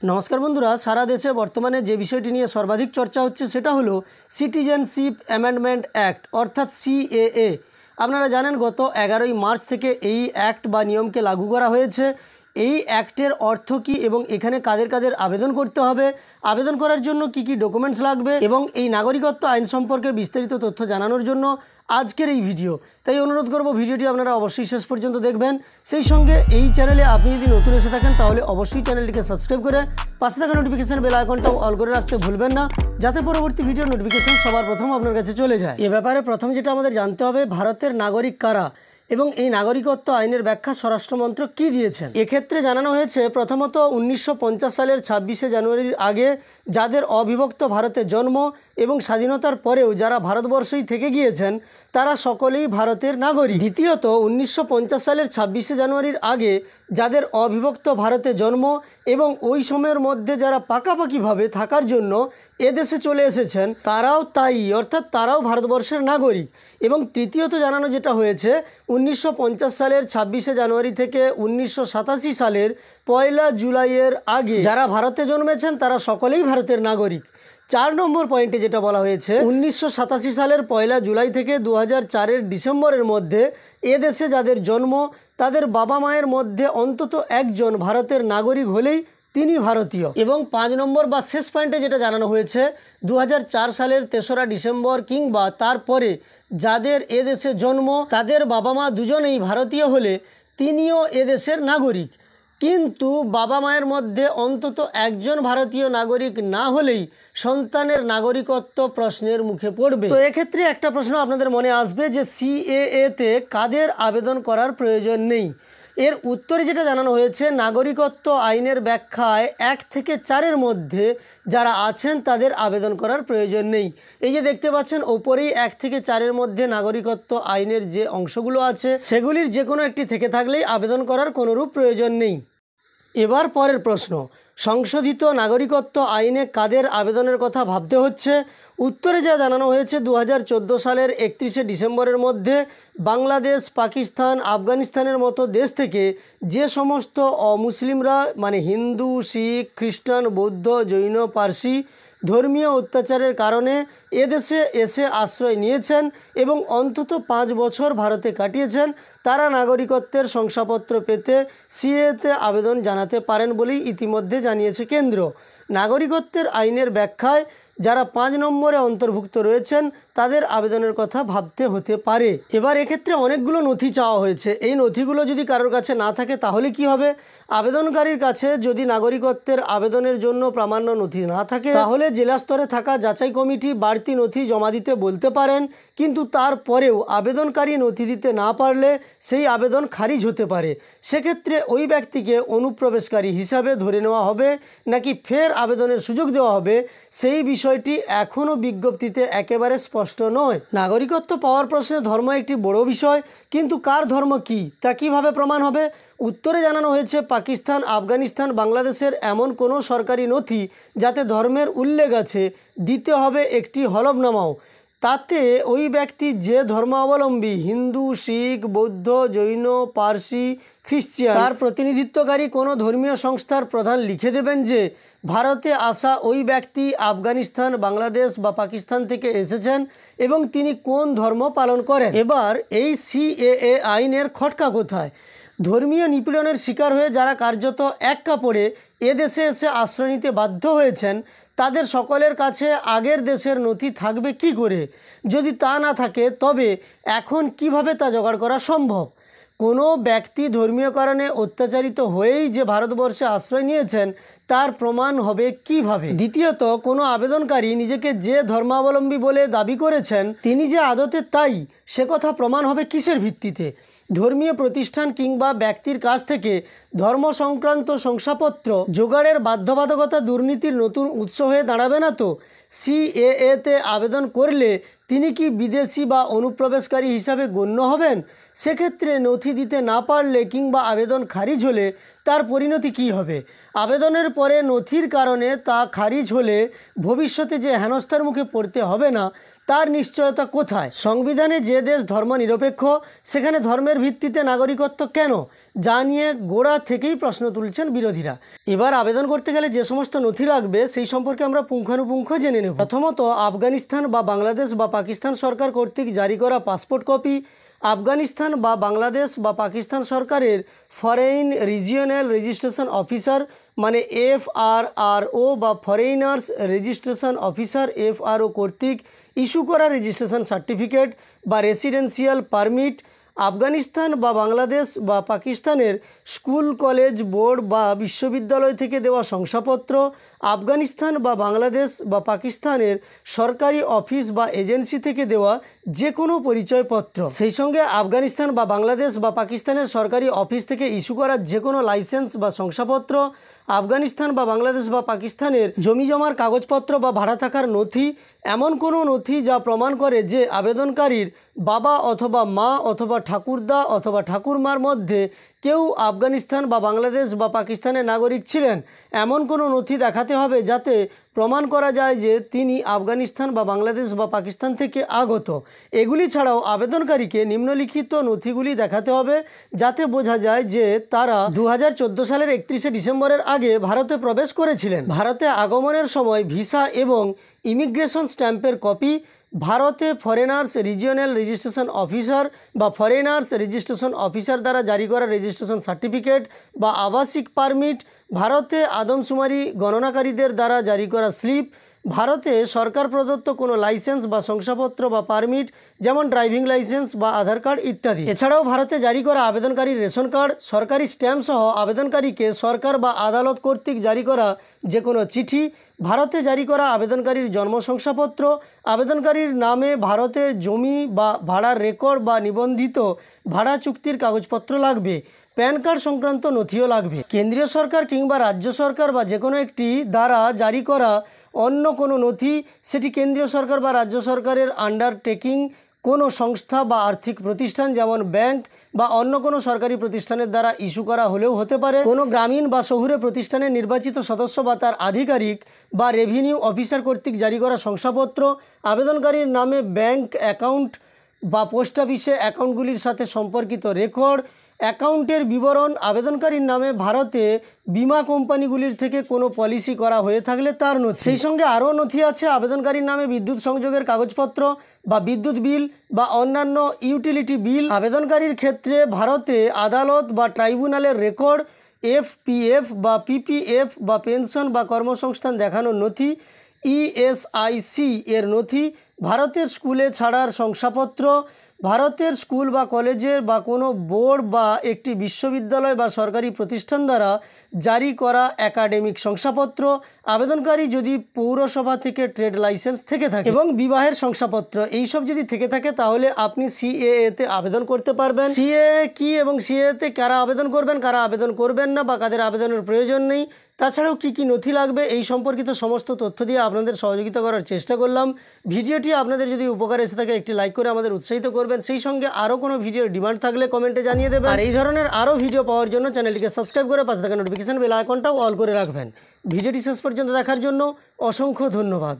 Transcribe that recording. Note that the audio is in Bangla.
নমস্কার বন্ধুরা, সারা দেশে বর্তমানে যে বিষয়টি নিয়ে সর্বাধিক চর্চা হচ্ছে সেটা হলো সিটিজেনশিপ অ্যামেন্ডমেন্ট অ্যাক্ট অর্থাৎ সিএএ। আপনারা জানেন গত 11ই মার্চ থেকে এই অ্যাক্ট বা নিয়মকে লাগু করা হয়েছে। এই অ্যাক্টের অর্থ কী এবং এখানে কাদের কাদের আবেদন করতে হবে, আবেদন করার জন্য কি কি ডকুমেন্টস লাগবে এবং এই নাগরিকত্ব আইন সম্পর্কে বিস্তারিত তথ্য জানানোর জন্য আজকের এই ভিডিও। তাই অনুরোধ করব ভিডিওটি আপনারা অবশ্যই শেষ পর্যন্ত দেখবেন। সেই সঙ্গে এই চ্যানেলে আপনি যদি নতুন এসে থাকেন তাহলে অবশ্যই চ্যানেলটিকে সাবস্ক্রাইব করে পাশে থাকা নোটিফিকেশন বেল আইকনটাও অল করে রাখতে ভুলবেন না, যাতে পরবর্তী ভিডিওর নোটিফিকেশন সবার প্রথম আপনার কাছে চলে যায়। এ ব্যাপারে প্রথম যেটা আমাদের জানতে হবে, ভারতের নাগরিক কারা এবং এই নাগরিকত্ব আইনের ব্যাখ্যা স্বরাষ্ট্রমন্ত্রক কী দিয়েছেন। এক্ষেত্রে জানানো হয়েছে, প্রথমত 1950 সালের 26শে জানুয়ারির আগে যাদের অবিভক্ত ভারতে জন্ম এবং স্বাধীনতার পরেও যারা ভারতবর্ষেই থেকে গিয়েছেন তারা সকলেই ভারতের নাগরিক। দ্বিতীয়ত 1950 সালের 26শে জানুয়ারির আগে যাদের অবিভক্ত ভারতে জন্ম এবং ওই সময়ের মধ্যে যারা পাকাপাকিভাবে থাকার জন্য এদেশে চলে এসেছেন তারাও তাই, অর্থাৎ তারাও ভারতবর্ষের নাগরিক। এবং তৃতীয়ত জানানো যেটা হয়েছে, 1950 সালের 26শে জানুয়ারি থেকে 1987 সালের 1 জুলাইয়ের আগে যারা ভারতে জন্মেছেন তারা সকলেই ভারতের নাগরিক। 4 নম্বর পয়েন্টে যেটা বলা হয়েছে, 1987 সালের 1 জুলাই থেকে 2004-এর ডিসেম্বরের মধ্যে এদেশে যাদের জন্ম তাদের বাবা মায়ের মধ্যে অন্তত একজন ভারতের নাগরিক হলেই তিনি ভারতীয়। এবং 5 নম্বর বা শেষ পয়েন্টে যেটা জানানো হয়েছে, 2004 সালের 3রা ডিসেম্বর কিংবা তারপরে যাদের এদেশে জন্ম তাদের বাবা মা দুজনেই ভারতীয় হলে তিনিও এদেশের নাগরিক, কিন্তু বাবা মায়ের মধ্যে অন্তত একজন ভারতীয় নাগরিক না হলেই সন্তানের নাগরিকত্ব প্রশ্নের মুখে পড়বে। তো এক্ষেত্রে একটা প্রশ্ন আপনাদের মনে আসবে যে সিএএতে কাদের আবেদন করার প্রয়োজন নেই। এর উত্তরে যেটা জানানো হয়েছে, নাগরিকত্ব আইনের ব্যাখ্যায় 1 থেকে 4-এর মধ্যে যারা আছেন তাদের আবেদন করার প্রয়োজন নেই। এই যে দেখতে পাচ্ছেন ওপরেই 1 থেকে 4-এর মধ্যে নাগরিকত্ব আইনের যে অংশগুলো আছে সেগুলির যে কোনো একটি থেকে থাকলেই আবেদন করার কোনোরূপ প্রয়োজন নেই। এবার পরের প্রশ্ন, সংশোধিত নাগরিকত্ব আইনে কাদের আবেদনের কথা ভাবতে হচ্ছে। উত্তরে যা জানানো হয়েছে, 2014 সালের 31শে ডিসেম্বরের মধ্যে বাংলাদেশ, পাকিস্তান, আফগানিস্তানের মতো দেশ থেকে যে সমস্ত অমুসলিমরা মানে হিন্দু, শিখ, খ্রিস্টান, বৌদ্ধ, জৈন, পার্সি ধর্মীয় অত্যাচারের কারণে এদেশে এসে আশ্রয় নিয়েছেন এবং অন্তত 5 বছর ভারতে কাটিয়েছেন তারা নাগরিকত্বের শংসাপত্র পেতে সিএতে আবেদন জানাতে পারেন বলেই ইতিমধ্যে জানিয়েছে কেন্দ্র। নাগরিকত্বের আইনের ব্যাখ্যায় যারা 5 নম্বরে অন্তর্ভুক্ত রয়েছেন তাদের আবেদনের কথা ভাবতে হতে পারে। এবার এক্ষেত্রে অনেকগুলো নথি চাওয়া হয়েছে। এই নথিগুলো যদি কারোর কাছে না থাকে তাহলে কি হবে? আবেদনকারীর কাছে যদি নাগরিকত্বের আবেদনের জন্য প্রামাণ্য নথি না থাকে তাহলে জেলা স্তরে থাকা যাচাই কমিটি বাড়তি নথি জমা দিতে বলতে পারেন, কিন্তু তারপরেও আবেদনকারী নথি দিতে না পারলে সেই আবেদন খারিজ হতে পারে। সেক্ষেত্রে ওই ব্যক্তিকে অনুপ্রবেশকারী হিসাবে ধরে নেওয়া হবে নাকি ফের আবেদনের সুযোগ দেওয়া হবে সেই বিষয়টি এখনও বিজ্ঞপ্তিতে একেবারে স্পষ্ট নয়। নাগরিকত্ব পাওয়ার প্রশ্নে ধর্ম একটি বড় বিষয়, কিন্তু কার ধর্ম কী তা কীভাবে প্রমাণ হবে? উত্তরে জানানো হয়েছে, পাকিস্তান, আফগানিস্তান, বাংলাদেশের এমন কোনো সরকারি নথি যাতে ধর্মের উল্লেখ আছে দিতে হবে একটি হলফনামাও। তাতে ওই ব্যক্তি যে ধর্মাবলম্বী হিন্দু, শিখ, বৌদ্ধ, জৈন, পার্সি, খ্রিস্টান তার প্রতিনিধিত্বকারী কোনো ধর্মীয় সংস্থার প্রধান লিখে দেবেন যে ভারতে আসা ওই ব্যক্তি আফগানিস্তান, বাংলাদেশ বা পাকিস্তান থেকে এসেছেন এবং তিনি কোন ধর্ম পালন করেন। এবার এই সিএএ আইনের খটকা কোথায়? ধর্মীয় নিপীড়নের শিকার হয়ে যারা কার্যত এক কাপড়ে এদেশে এসে আশ্রয় নিতে বাধ্য হয়েছেন তাদের সকলের কাছে আগের দেশের নথি থাকবে কি করে? যদি তা না থাকে তবে এখন কিভাবে তা জোগাড় করা সম্ভব? কোনো ব্যক্তি ধর্মীয় কারণে অত্যাচারিত হয়েই যে ভারতবর্ষে আশ্রয় নিয়েছেন তার প্রমাণ হবে কিভাবে? দ্বিতীয়ত, কোনো আবেদনকারী নিজেকে যে ধর্মাবলম্বী বলে দাবি করেছেন তিনি যে আদতে তাই সে কথা প্রমাণ হবে কিসের ভিত্তিতে? ধর্মীয় প্রতিষ্ঠান কিংবা ব্যক্তির কাছ থেকে ধর্ম সংক্রান্ত শংসাপত্র জোগাড়ের বাধ্যবাধকতা দুর্নীতির নতুন উৎস হয়ে দাঁড়াবে না তো? সিএএতে আবেদন করলে তিনি কি বিদেশি বা অনুপ্রবেশকারী হিসাবে গণ্য হবেন? সেক্ষেত্রে নথি দিতে না পারলে কিংবা আবেদন খারিজ হলে তার পরিণতি কী হবে? আবেদনের পরে নথির কারণে তা খারিজ হলে ভবিষ্যতে যে হেনস্থার মুখে পড়তে হবে না তার নিশ্চয়তা কোথায়? সংবিধানে যে দেশ ধর্মনিরপেক্ষ সেখানে ধর্মের ভিত্তিতে নাগরিকত্ব কেন, যা নিয়ে গোড়া থেকেই প্রশ্ন তুলছেন বিরোধীরা। এবার আবেদন করতে গেলে যে সমস্ত নথি লাগবে সেই সম্পর্কে আমরা পুঙ্খানুপুঙ্খ জেনে নেব। প্রথমত, আফগানিস্তান বা বাংলাদেশ বা পাকিস্তান সরকার কর্তৃক জারি করা পাসপোর্ট কপি, আফগানিস্তান বা বাংলাদেশ বা পাকিস্তান সরকারের ফরেইন রিজিওনাল রেজিস্ট্রেশন অফিসার মানে FRRO বা ফরেইনার্স রেজিস্ট্রেশন অফিসার FRO কর্তৃক ইস্যু করা রেজিস্ট্রেশন সার্টিফিকেট বা রেসিডেন্সিয়াল পারমিট, আফগানিস্তান বা বাংলাদেশ বা পাকিস্তানের স্কুল কলেজ বোর্ড বা বিশ্ববিদ্যালয় থেকে দেওয়া শংসাপত্র, আফগানিস্তান বা বাংলাদেশ বা পাকিস্তানের সরকারি অফিস বা এজেন্সি থেকে দেওয়া যে কোনো পরিচয়পত্র, সেই সঙ্গে আফগানিস্তান বা বাংলাদেশ বা পাকিস্তানের সরকারি অফিস থেকে ইস্যু করা যে কোনো লাইসেন্স বা শংসাপত্র, আফগানিস্তান বা বাংলাদেশ বা পাকিস্তানের জমি জমার কাগজপত্র বা ভাড়া থাকার নথি, এমন কোনো নথি যা প্রমাণ করে যে আবেদনকারীর বাবা অথবা মা অথবা ঠাকুরদা অথবা ঠাকুরমার মধ্যে কেউ আফগানিস্তান বা বাংলাদেশ বা পাকিস্তানের নাগরিক ছিলেন, এমন কোনো নথি দেখাতে হবে যাতে প্রমাণ করা যায় যে তিনি আফগানিস্তান বা বাংলাদেশ বা পাকিস্তান থেকে আগত। এগুলি ছাড়াও আবেদনকারীকে নিম্নলিখিত নথিগুলি দেখাতে হবে যাতে বোঝা যায় যে তারা 2014 সালের 31শে ডিসেম্বরের আগে ভারতে প্রবেশ করেছিলেন। ভারতে আগমনের সময় ভিসা এবং ইমিগ্রেশন স্ট্যাম্পের কপি, ভারতে ফরেনার্স রিজিওনাল রেজিস্ট্রেশন অফিসার বা ফরেনার্স রেজিস্ট্রেশন অফিসার দ্বারা জারি করা রেজিস্ট্রেশন সার্টিফিকেট বা আবাসিক পারমিট, ভারতে আদমশুমারি গণনাকারীদের দ্বারা জারি করা স্লিপ, ভারতে সরকার প্রদত্ত কোনো লাইসেন্স বা শংসাপত্র বা পারমিট যেমন ড্রাইভিং লাইসেন্স বা আধার কার্ড ইত্যাদি। এছাড়াও ভারতে জারি করা আবেদনকারীর রেশন কার্ড, সরকারি স্ট্যাম্প সহ আবেদনকারীকে সরকার বা আদালত কর্তৃক জারি করা যে কোনো চিঠি, ভারতে জারি করা আবেদনকারীর জন্ম শংসাপত্র, আবেদনকারীর নামে ভারতের জমি বা ভাড়ার রেকর্ড বা নিবন্ধিত ভাড়া চুক্তির কাগজপত্র লাগবে, প্যান কার্ড সংক্রান্ত নথিও লাগবে। কেন্দ্রীয় সরকার কিংবা রাজ্য সরকার বা যে কোনো একটি দ্বারা জারি করা অন্য কোনো নথি, সেটি কেন্দ্রীয় সরকার বা রাজ্য সরকারের আন্ডারটেকিং কোনো সংস্থা বা আর্থিক প্রতিষ্ঠান যেমন ব্যাংক বা অন্য কোনো সরকারি প্রতিষ্ঠানের দ্বারা ইস্যু করা হলেও হতে পারে। কোনো গ্রামীণ বা শহুরে প্রতিষ্ঠানের নির্বাচিত সদস্য বা তার আধিকারিক বা রেভিনিউ অফিসার কর্তৃক জারি করা শংসাপত্র, আবেদনকারীর নামে ব্যাংক অ্যাকাউন্ট বা পোস্ট অফিসে অ্যাকাউন্টগুলির সাথে সম্পর্কিত রেকর্ড, অ্যাকাউন্টের বিবরণ, আবেদনকারীর নামে ভারতে বিমা কোম্পানিগুলির থেকে কোনো পলিসি করা হয়ে থাকলে তার নথি। সেই সঙ্গে আরও নথি আছে আবেদনকারীর নামে বিদ্যুৎ সংযোগের কাগজপত্র বা বিদ্যুৎ বিল বা অন্যান্য ইউটিলিটি বিল, আবেদনকারীর ক্ষেত্রে ভারতে আদালত বা ট্রাইব্যুনালের রেকর্ড, FPF বা PPF বা পেনশন বা কর্মসংস্থান দেখানোর নথি, ESIC এর নথি, ভারতের স্কুলে ছাড়ার শংসাপত্র, ভারতের স্কুল বা কলেজের বা কোনো বোর্ড বা একটি বিশ্ববিদ্যালয় বা সরকারি প্রতিষ্ঠান দ্বারা জারি করা একাডেমিক শংসাপত্র, আবেদনকারী যদি পৌরসভা থেকে ট্রেড লাইসেন্স থেকে থাকে এবং বিবাহের শংসাপত্র, এইসব যদি থেকে থাকে তাহলে আপনি CAA-তে আবেদন করতে পারবেন। CAA কি এবং CAA-তে কারা আবেদন করবেন, কারা আবেদন করবেন না বা কাদের আবেদনের প্রয়োজন নেই, তাছাড়াও কী কী নথি লাগবে এই সম্পর্কিত সমস্ত তথ্য দিয়ে আপনাদের সহযোগিতা করার চেষ্টা করলাম। ভিডিওটি আপনাদের যদি উপকার এসে থাকে একটি লাইক করে আমাদের উৎসাহিত করবেন, সেই সঙ্গে আরও কোনো ভিডিওর ডিমান্ড থাকলে কমেন্টে জানিয়ে দেবেন। আর এই ধরনের আরও ভিডিও পাওয়ার জন্য চ্যানেলটিকে সাবস্ক্রাইব করে পাশে থাকা নোটিফিকেশন বেল আইকনটাও অল করে রাখবেন। ভিডিওটি শেষ পর্যন্ত দেখার জন্য অসংখ্য ধন্যবাদ।